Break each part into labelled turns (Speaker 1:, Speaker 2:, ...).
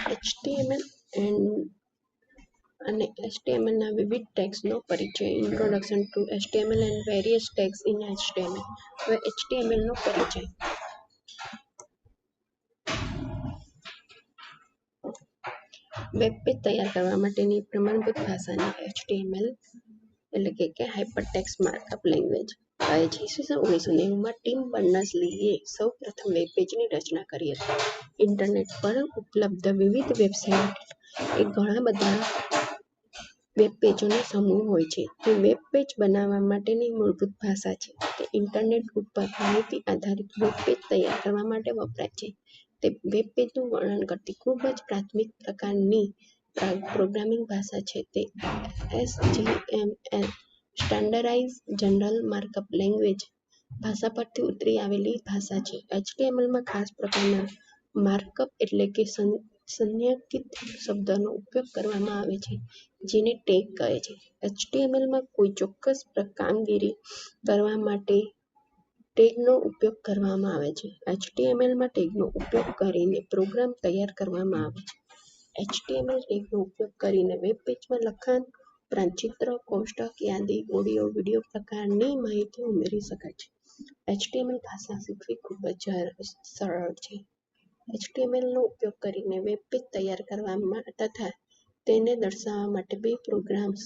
Speaker 1: HTML અને HTML ના વિવિધ ટેગ્સનો પરિચય. Introduction to HTML and various tags in HTML. હવે HTML નો પરિચય. વેબ પેજ તૈયાર કરવા માટેની પ્રમાણભૂત ભાષાને HTML એટલે કે હાઇપરટેક્સ્ટ માર્કઅપ લેંગ્વેજ કહે છે. ઈસવીસન 1990માં ટિમ બર્નર્સ-લીએ સૌ પ્રથમ વેબ પેજની રચના કરી હતી. ઇન્ટરનેટ પર ઉપલબ્ધ વિવિધ વેબસાઇટ એ ઘણા બધા વેબ પેજોનો સમૂહ હોય છે. તે વેબ પેજ બનાવવા માટેની મૂળભૂત ભાષા છે. તે ઇન્ટરનેટ ઉપર માહિતી આધારિત વેબ પેજ તૈયાર કરવા માટે વપરાય છે. તે વેબ પેજનું વર્ણન કરતી ખૂબ જ પ્રાથમિક પ્રકારની પ્રોગ્રામિંગ ભાષા છે. તે SGML સ્ટાન્ડર્ડાઇઝ્ડ જનરલ માર્કઅપ લેંગ્વેજ ભાષા પરથી ઉતરી આવેલી ભાષા છે. HTMLમાં ખાસ પ્રકારના માર્કઅપ એટલે કે સંજ્ઞાકિત શબ્દનો ઉપયોગ કરવામાં આવે છે, જેને ટેગ કહે છે. HTMLમાં કોઈ ચોક્કસ કામગીરી કરવા માટે ટેગનો ઉપયોગ કરવામાં આવે છે. HTMLમાં ટેગનો ઉપયોગ કરીને પ્રોગ્રામ તૈયાર કરવામાં આવે છે. HTML ટેગનો ઉપયોગ કરીને વેબ પેજમાં લખાણ ઉપરાંત ચિત્ર, કોષ્ટક, યાદી, ઓડિયો, વિડિયો પ્રકારની માહિતી ઉમેરી શકાય છે. HTML ભાષા શીખવી ખૂબ જ સરળ છે. HTML નો ઉપયોગ કરીને વેબ પેજ તૈયાર કરવામાં તથા તેને દર્શાવવા માટે બે પ્રોગ્રામ્સ,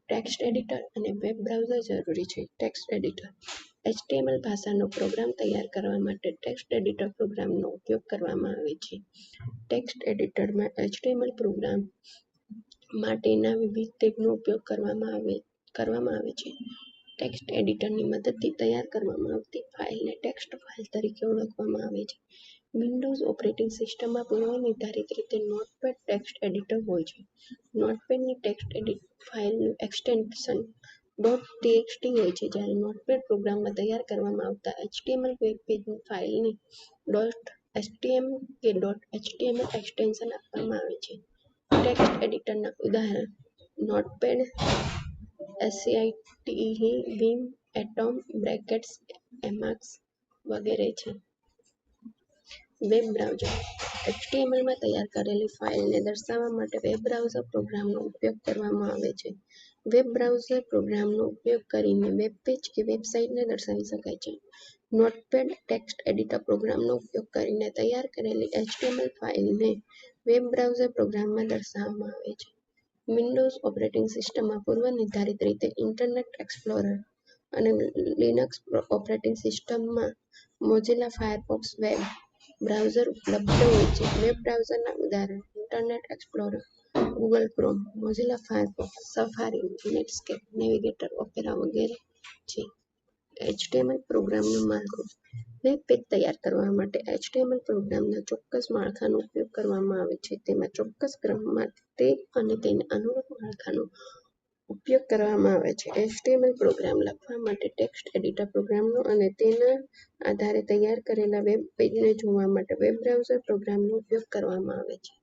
Speaker 1: ટેક્સ્ટ એડિટર અને વેબ બ્રાઉઝર જરૂરી છે. Text editor. HTML ભાષાનો પ્રોગ્રામ તૈયાર કરવા માટે ટેક્સ્ટ એડિટર પ્રોગ્રામનો ઉપયોગ કરવામાં આવે છે. ટેક્સ્ટ એડિટરમાં HTML પ્રોગ્રામ માટેના વિવિધ ટેગનો ઉપયોગ કરવામાં આવે છે. ટેક્સ્ટ એડિટરની મદદથી તૈયાર કરવામાં આવતી ફાઇલને ટેક્સ્ટ ફાઇલ તરીકે ઓળખવામાં આવે છે. વિન્ડોઝ ઓપરેટિંગ સિસ્ટમમાં પૂર્વનિર્ધારિત રીતે નોટપેડ ટેક્સ્ટ એડિટર હોય છે. નોટપેડની ટેક્સ્ટ ફાઇલનું એક્સટેન્શન .txt હોય છે, જ્યારે નોટપેડ પ્રોગ્રામમાં તૈયાર કરવામાં આવતા HTML વેબ પેજની ફાઇલને .htm કે .html એક્સટેન્શન આપવામાં આવે છે. ટેક્સ્ટ એડિટરના ઉદાહરણ Notepad, SCIT, Vim, Atom, Brackets, Emacs વગેરે છે. Web browser. HTMLમાં તૈયાર કરેલી ફાઇલને દર્શાવવા માટે વેબ બ્રાઉઝર પ્રોગ્રામનો ઉપયોગ કરવામાં આવે છે. વેબ બ્રાઉઝર પ્રોગ્રામનો ઉપયોગ કરીને વેબ પેજ કે વેબસાઇટને દર્શાવી શકાય છે. નોટપેડ ટેક્સ્ટ એડિટર પ્રોગ્રામનો ઉપયોગ કરીને તૈયાર કરેલી HTML ફાઇલને વેબ બ્રાઉઝર પ્રોગ્રામમાં દર્શાવવામાં આવે છે. વિન્ડોઝ ઓપરેટિંગ સિસ્ટમમાં પૂર્વનિર્ધારિત રીતે ઇન્ટરનેટ એક્સપ્લોરર અને લિનક્સ ઓપરેટિંગ સિસ્ટમમાં મોઝિલા ફાયરફોક્સ વેબ બ્રાઉઝર ઉપલબ્ધ હોય છે. વેબ બ્રાઉઝરના ઉદાહરણ internet explorer, Google chrome, Mozilla Firefox, safari, Netscape, navigator, opera વગેરે છે. HTML પ્રોગ્રામનું માળખું. વેબ પેજ તૈયાર કરવા માટે HTML પ્રોગ્રામના ચોક્કસ માળખાનો ઉપયોગ કરવામાં આવે છે. તેમાં ચોક્કસ ક્રમમાં ટેગ અને તેને અનુરૂપ માળખાનો ઉપયોગ કરવામાં આવે છે. HTML પ્રોગ્રામ લખવા માટે ટેક્સ્ટ એડિટર પ્રોગ્રામનો અને તેના આધારે તૈયાર કરેલા વેબ પેજને જોવા માટે વેબ બ્રાઉઝર પ્રોગ્રામનો ઉપયોગ કરવામાં આવે છે.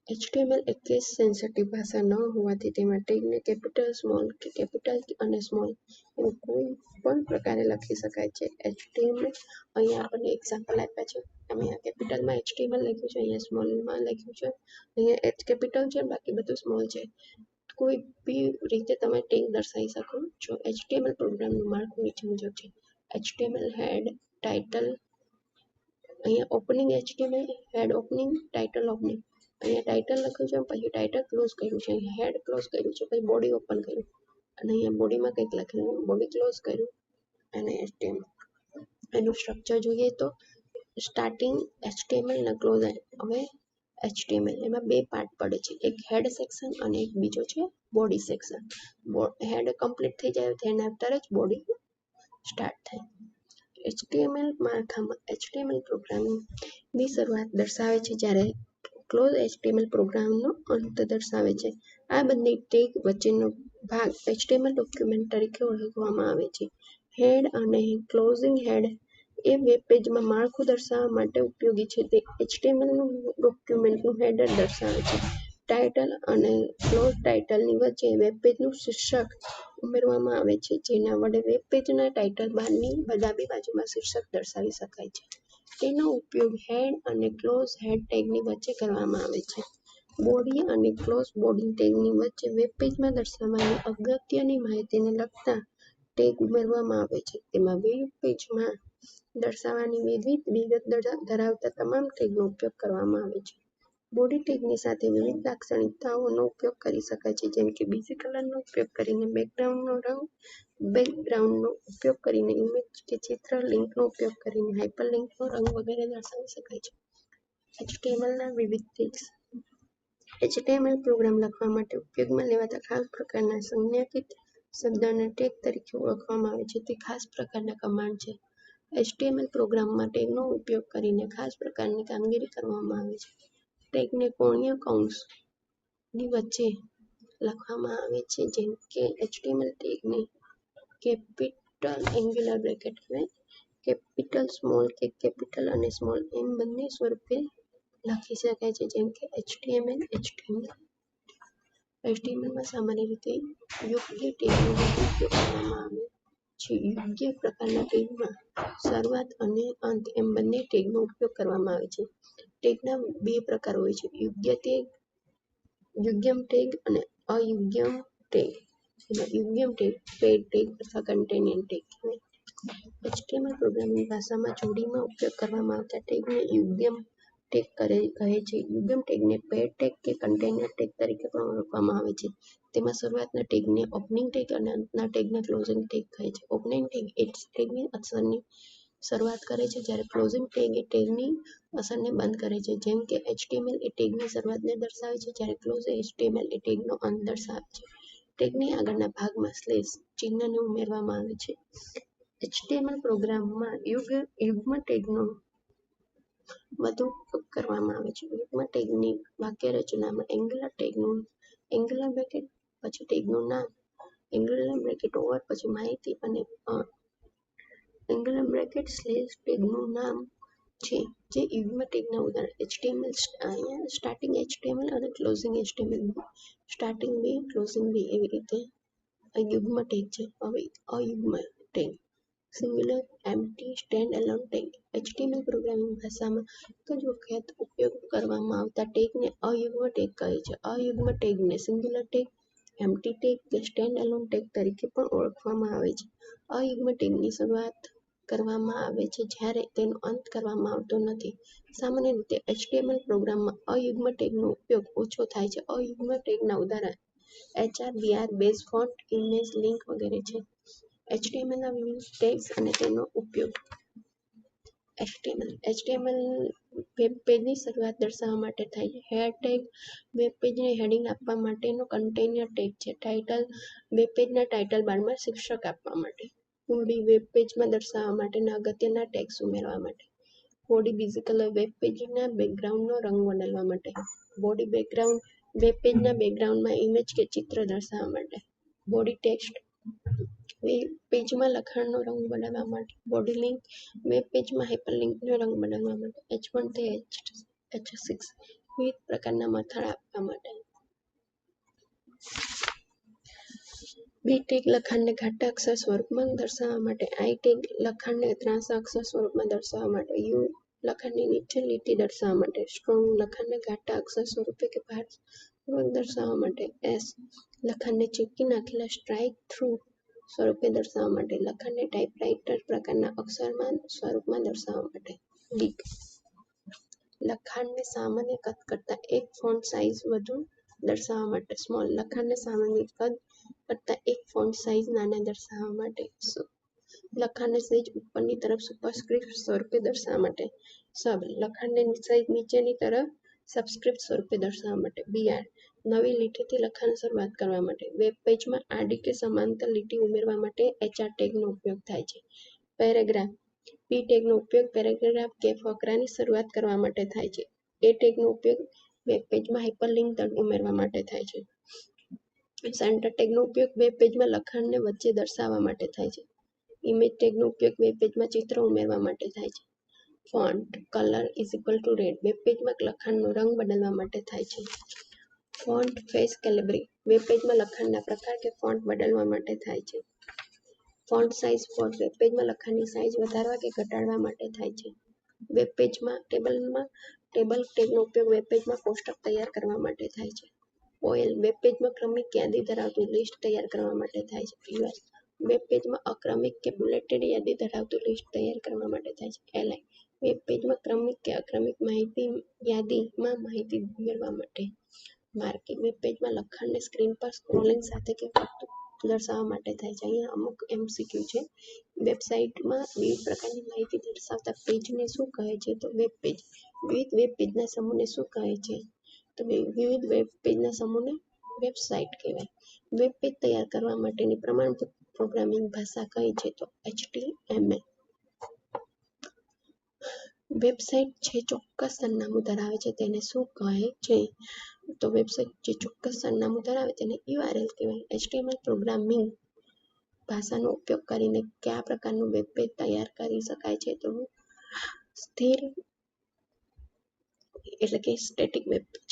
Speaker 1: HTML એ કેસ સેન્સિટિવ ભાષા ન હોવાથી તેમાં ટેગને કેપિટલ, સ્મોલ કે કેપિટલ અને સ્મોલ એમ કોઈ પણ પ્રકારે લખી શકાય છે. HTML અહીંયા આપણને એક્ઝામ્પલ આપ્યા છે. અહીંયા કેપિટલમાં HTML લખ્યું છે, અહીંયા સ્મોલમાં લખ્યું છે, અહીંયા H કેપિટલ છે, બાકી બધું સ્મોલ છે. કોઈ બી રીતે તમે ટેગ દર્શાવી શકો છો. HTML પ્રોગ્રામનું માળખું નીચે મુજબ છે. HTML હેડ, ટાઇટલ, અહીંયા ઓપનિંગ HTML, હેડ ઓપનિંગ, ટાઇટલ ઓપનિંગ. અહીંયા ટાઇટલ લખ્યું છે, પછી ટાઇટલ ક્લોઝ કર્યું છે, અહીંયા હેડ ક્લોઝ કર્યું છે, પછી બોડી ઓપન કર્યું અને અહીંયા બોડીમાં કંઈક લખેલું, બોડી ક્લોઝ કર્યું અને HTML. એનું સ્ટ્રક્ચર જોઈએ તો સ્ટાર્ટિંગ HTML અને ક્લોઝ હવે HTML. એમાં બે પાર્ટ પડે છે, એક હેડ સેક્શન અને એક બીજો છે બોડી સેક્શન. હેડ કમ્પ્લીટ થઈ જાય તેના આફ્ટર જ બોડી સ્ટાર્ટ થાય. HTML માળખામાં HTML પ્રોગ્રામની શરૂઆત દર્શાવે છે, જ્યારે ક્લોઝ HTML પ્રોગ્રામનો અંત દર્શાવે છે. આ બંને ટેગ વચ્ચેનો ભાગ HTML ડોક્યુમેન્ટ તરીકે ઓળખવામાં આવે છે. હેડ અને ક્લોઝિંગ. હેડ એ વેબ પેજમાં માળખું દર્શાવવા માટે ઉપયોગી છે. તે HTML ડોક્યુમેન્ટનું હેડર દર્શાવે છે. ટાઇટલ અને ક્લોઝ. ટાઇટલની વચ્ચે વેબ પેજનું શીર્ષક ઉમેરવામાં આવે છે, જેના વડે વેબ પેજના ટાઇટલ બારની ડાબી બાજુમાં શીર્ષક દર્શાવી શકાય છે. તેનો ઉપયોગ હેડ અને ક્લોઝ હેડ ટેગની વચ્ચે કરવામાં આવે છે. બોડી અને ક્લોઝ બોડી ટેગની વચ્ચે વેબ પેજમાં દર્શાવવાની અગત્યની માહિતીને લગતા ટેગ ઉમેરવામાં આવે છે. તેમાં વેબ પેજમાં દર્શાવવાની વિવિધ વિગત ધરાવતા તમામ ટેગનો ઉપયોગ કરવામાં આવે છે. બોડી ટેગની સાથે વિવિધ લાક્ષણિકતાઓનો ઉપયોગ કરી શકાય છે, જેમ કે બીજી કલરનો ઉપયોગ કરીને બેકગ્રાઉન્ડનો રંગ, બેકગ્રાઉન્ડનો ઉપયોગ કરીને ઇમેજ કે ચિત્ર, લિંકનો ઉપયોગ કરીને હાઇપરલિંકનો રંગ વગેરે દર્શાવી શકાય છે. HTMLના વિવિધ ટેગ્સ. HTML પ્રોગ્રામ લખવા માટે ઉપયોગમાં લેવાતા ખાસ પ્રકારના સંજ્ઞાકીત શબ્દોને ટેગ તરીકે ઓળખવામાં આવે છે. તે ખાસ પ્રકારના કમાન્ડ છે. HTML પ્રોગ્રામમાં ટેગનો ઉપયોગ કરીને ખાસ પ્રકારની કામગીરી કરવામાં આવે છે. ટેગને કોણીય કૌંસની વચ્ચે લખવામાં આવે છે, જેમ કે HTML ટેગને કેપિટલ એંગ્યુલર બ્રેકેટ કહેવાય. કેપિટલ સ્મોલ કે કેપિટલ અને સ્મોલ એમ બંને સ્વરૂપે લખી શકાય છે, જેમ કે HTML. HTMLમાં સામાન્ય રીતે યોગ્ય ટેગનો વધુ ઉપયોગ કરવામાં આવે છે. યોગ્ય પ્રકારના ટેગમાં શરૂઆત અને અંત એમ બંને ટેગનો ઉપયોગ કરવામાં આવે છે. ટેગના બે પ્રકાર હોય છે: યુગ્યમ ટેગ અને અયુગ્યમ ટેગ. યુગ્યમ ટેગ પેડ ટેગ અથવા કન્ટેનર ટેગ કહેવાય. HTML પ્રોગ્રામિંગ ભાષામાં જોડીમાં ઉપયોગ કરવામાં આવતા ટેગને યુગ્યમ ટેગ કહે છે. યુગ્યમ ટેગને પેડ ટેગ કે કન્ટેનર ટેગ તરીકે પણ ઓળખવામાં આવે છે. તેમાં શરૂઆતના ટેગને ઓપનિંગ ટેગ અને અંતના ટેગને ક્લોઝિંગ ટેગ કહે છે. ઓપનિંગ ટેગ એ ટેગની અસરની શરૂઆત કરે છે, જ્યારે ક્લોઝિંગ ટેગ એ ટેગની અસરને બંધ કરે છે. જેમ કે HTML એ ટેગની શરૂઆતને દર્શાવે છે, જ્યારે ક્લોઝ HTML એ ટેગનો અંત દર્શાવે છે. ટેગની આગળના ભાગમાં સ્લેશ ચિહ્નને ઉમેરવામાં આવે છે. HTML પ્રોગ્રામમાં યુગ્મ ટેગનો વધુ ઉપયોગ કરવામાં આવે છે. યુગ્મ ટેગની વાક્યરચનામાં એંગ્યુલર ટેગનું એંગ્યુલર બ્રેકેટ, પછી ટેગનું નામ, એંગ્યુલર બ્રેકેટ ઓવર, પછી માહિતી અને એંગ્યુલર બ્રેકેટ સ્લેશ ટેગનું નામ છે, જે યુગ્મ ટેગના ઉદાહરણ. HTML અહીંયા સ્ટાર્ટિંગ HTML અને closing HTML, starting B closing B એવી રીતે યુગ્મ ટેગ છે. હવે અયુગ્મ tag, singular empty stand alone tag. HTML programming ભાષામાં એક જ વખત ઉપયોગ કરવામાં આવતા ટેગને અયુગ્મ ટેગ કહે છે. અયુગ્મ ટેગને સિંગ્યુલર ટેગ, એમ્પ્ટી ટેગ કે સ્ટેન્ડ એલોન ટેગ તરીકે પણ ઓળખવામાં આવે છે. અયુગ્મ ટેગની શરૂઆત કરવામાં આવે છે જ્યારે તેનો અંત કરવામાં આવતો નથી. સામાન્ય રીતે HTML પ્રોગ્રામમાં અયુગ્મ ટેગનો ઉપયોગ ઓછો થાય છે. અયુગ્મ ટેગના ઉદાહરણ HRBR, base font, image link વગેરે છે. HTMLના વિવિધ ટેગ્સ અને તેનો ઉપયોગ. HTML વેબ પેજની શરૂઆત દર્શાવવા માટે થાય છે. હેડ ટેગ વેબ પેજને હેડિંગ આપવા માટેનો કન્ટેનર ટેગ છે. ટાઇટલ વેબ પેજના ટાઇટલ બારમાં શીર્ષક આપવા માટે. બોડી વેબ પેજમાં દર્શાવવા માટેના અગત્યના ટેગ્સ ઉમેરવા માટે. બોડી બીજી કલર વેબ પેજના બેકગ્રાઉન્ડનો રંગ બદલવા માટે. બોડી બેકગ્રાઉન્ડ વેબ પેજના બેકગ્રાઉન્ડમાં ઇમેજ કે ચિત્ર દર્શાવવા માટે. બોડી ટેક્સ્ટ વેબ પેજમાં લખાણનો રંગ બદલવા માટે. બોડી લિંક વેબ પેજમાં હાઇપરલિંકનો રંગ બદલવા માટે. H1 થી H6 વિવિધ પ્રકારના મથાળા આપવા માટે. બી ટેગ લખાણને ઘાટા અક્ષર સ્વરૂપમાં દર્શાવવા માટે. આઈ ટેગ લખાણને ત્રાંસા અક્ષર સ્વરૂપમાં દર્શાવવા માટે. યુ લખાણની નીચે લીટી દર્શાવવા માટે. સ્ટ્રોંગ લખાણને ઘાટા અક્ષર સ્વરૂપે કે ભારપૂર્વક દર્શાવવા માટે. એસ લખાણને ચીપકી નાખેલા સ્ટ્રાઇક થ્રુ સ્વરૂપે દર્શાવવા માટે. લખાણને ટાઇપરાઇટર પ્રકારના અક્ષરમાં સ્વરૂપમાં દર્શાવવા માટે. બિગ લખાણને સામાન્ય કદ કરતાં એક ફોન્ટ સાઇઝ વધુ દર્શાવવા માટે. સ્મોલ લખાણને સામાન્ય કદ કરતાં એક ફોન્ટ સાઇઝ નાના દર્શાવવા માટે. લખાણને સહેજ ઉપરની તરફ સુપરસ્ક્રિપ્ટ સ્વરૂપે દર્શાવવા માટે. સબ લખાણને સહેજ નીચેની તરફ સબસ્ક્રિપ્ટ સ્વરૂપે દર્શાવવા માટે. BR નવી લીટીથી લખાણ શરૂઆત કરવા માટે. વેબ પેજમાં આડી કે સમાંતર લીટી ઉમેરવા માટે HR ટેગનો ઉપયોગ થાય છે. પેરેગ્રાફ પી ટેગનો ઉપયોગ પેરેગ્રાફ કે ફકરાની શરૂઆત કરવા માટે થાય છે. એ ટેગનો ઉપયોગ વેબ પેજમાં હાઇપરલિંક ઉમેરવા માટે થાય છે. સેન્ટર ટેગનો ઉપયોગ વેબ પેજમાં લખાણને વચ્ચે દર્શાવવા માટે થાય છે. ઇમેજ ટેગનો ઉપયોગ વેબ પેજમાં ચિત્ર ઉમેરવા માટે થાય છે. ફોન્ટ કલર રેડ વેબ પેજમાં લખાણનો રંગ બદલવા માટે થાય છે. ફોન્ટ ફેસ કેલિબ્રી વેબ પેજમાં લખાણના પ્રકાર કે ફોન્ટ બદલવા માટે થાય છે. ફોન્ટ સાઇઝ ફોન્ટ વેબ પેજમાં લખાણની સાઇઝ વધારવા કે ઘટાડવા માટે થાય છે. વેબ પેજમાં ટેબલ ટેગનો ઉપયોગ વેબ પેજમાં કોષ્ટક તૈયાર કરવા માટે થાય છે. ઓએલ વેબ પેજમાં ક્રમિક યાદી ધરાવતું લિસ્ટ તૈયાર કરવા માટે થાય છે. યુઆઈ વેબ પેજમાં અક્રમિક કે બુલેટેડ યાદી ધરાવતું લિસ્ટ તૈયાર કરવા માટે થાય છે. એલઆઈ વેબ પેજમાં ક્રમિક કે અક્રમિક યાદીમાં માહિતી મેળવવા માટે. માર્કિંગ વેબ પેજમાં લખાણને સ્ક્રીન પર સ્ક્રોલિંગ સાથે કે દર્શાવવા માટે થાય છે. અહીંયા અમુક એમસીક્યુ છે. વેબસાઇટમાં વિવિધ પ્રકારની માહિતી દર્શાવતા પેજને શું કહે છે? તો વેબ પેજ. વિવિધ વેબ પેજના સમૂહને શું કહે છે? તો વિવિધ વેબ પેજના સમૂહને વેબસાઇટ કહેવાય. વેબ પેજ તૈયાર કરવા માટેની પ્રમાણભૂત પ્રોગ્રામિંગ ભાષા કઈ છે? તો HTML. વેબસાઇટ જે ચોક્કસ સરનામું ધરાવે છે તેને શું કહે છે? તો વેબસાઇટ જે ચોક્કસ સરનામું ધરાવે તેને URL કહેવાય. HTML પ્રોગ્રામિંગ ભાષાનો ઉપયોગ કરીને કયા પ્રકારનું વેબ પેજ તૈયાર કરી શકાય છે? તો સ્થિર એટલે કે સ્ટેટિક વેબ પેજ.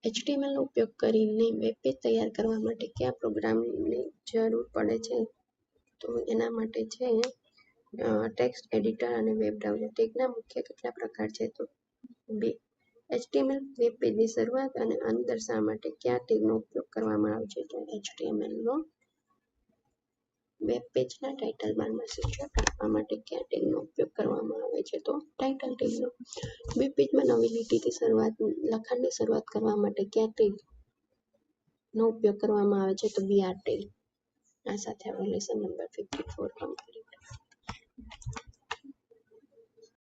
Speaker 1: HTML નો ઉપયોગ કરીને વેબ પેજ તૈયાર કરવા માટે કયા પ્રોગ્રામની જરૂર પડે છે? તો એના માટે છે ટેક્સ્ટ એડિટર અને વેબ બ્રાઉઝર. ટેગના મુખ્ય કેટલા પ્રકાર છે? તો 2. HTML વેબ પેજની શરૂઆત અને અંત દર્શાવવા માટે કયા ટેગનો ઉપયોગ કરવામાં આવે છે? તો HTML નો. વેબ પેજના ટાઇટલ બારમાં શીર્ષક આપવા માટે કયા ટેગનો ઉપયોગ કરવામાં આવે છે? તો ટાઇટલ ટેગનો. વેબ પેજમાં નવી લીટીથી લખાણની શરૂઆત કરવા માટે કયા ટેગનો ઉપયોગ કરવામાં આવે છે? તો BR ટેગ. આ સાથે આપણે લેસન નંબર 54 કમ્પ્લીટ.